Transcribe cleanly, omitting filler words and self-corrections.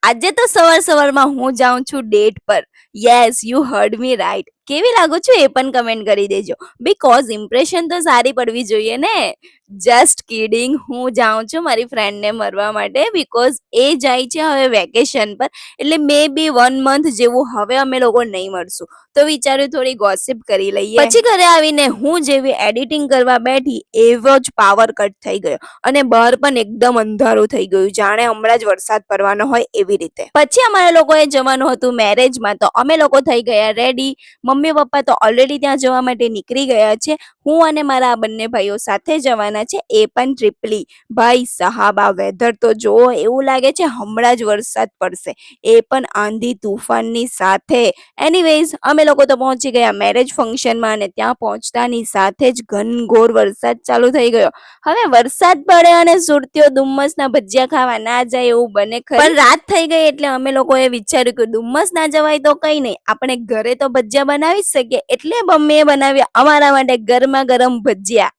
આજે તો સવારમાં હું જાઉં છું ડેટ પર. Yes, you heard me right. કેવી લાગુ છું એ પણ કમેન્ટ કરી દેજો. બીકોઝ ઇમ્પ્રેશન તો સારી પડવી જોઈએ ને. જસ્ટ કિડિંગ, હું જાઉં છું મારી ફ્રેન્ડને મળવા માટે બીકોઝ એ જાય છે હવે વેકેશન પર, એટલે મે બી 1 મંથ જેવું હવે અમે લોકો નહીં મળશું. તો વિચાર્યું થોડી ગોસિપ કરી લઈએ. પછી ઘરે આવીને હું જેવી એડિટિંગ કરવા બેઠી એવો જ પાવર કટ થઈ ગયો અને બહાર પણ એકદમ અંધારું થઈ ગયું, જાણે હમણાં જ વરસાદ પડવાનો હોય એવી રીતે. પછી અમારા લોકોએ જવાનું હતું મેરેજમાં, તો અમે લોકો થઈ ગયા રેડી. મમ્મી પપ્પા તો ઓલરેડી ત્યાં જવા માટે નીકળી ગયા છે. હું અને મારા આ બંને ભાઈઓ સાથે જવાના છે, એ પણ ટ્રિપલી. ભાઈ સાહેબ, આ વેધર તો જોવો, એવું લાગે છે હમણાં જ વરસાદ પડશે, એ પણ આંધી તુફાનની સાથે. એનીવેઝ, અમે લોકો તો પહોંચી ગયા મેરેજ ફંક્શનમાં અને ત્યાં પહોંચતાની સાથે જ ઘનઘોર વરસાદ ચાલુ થઈ ગયો. હવે વરસાદ પડે અને સુરતીઓ ડુમ્મસના ભજીયા ખાવા ના જાય એવું બને ખરી? પણ રાત થઈ ગઈ એટલે અમે લોકોએ વિચાર્યું કે ડુમ્મસ ના જવાય તો કઈ નહીં, આપણે ઘરે તો ભજીયા બનાવી જ શકીએ, એટલે મમ્મીએ બનાવ્યા અમારા માટે ગરમા ગરમ ભજીયા.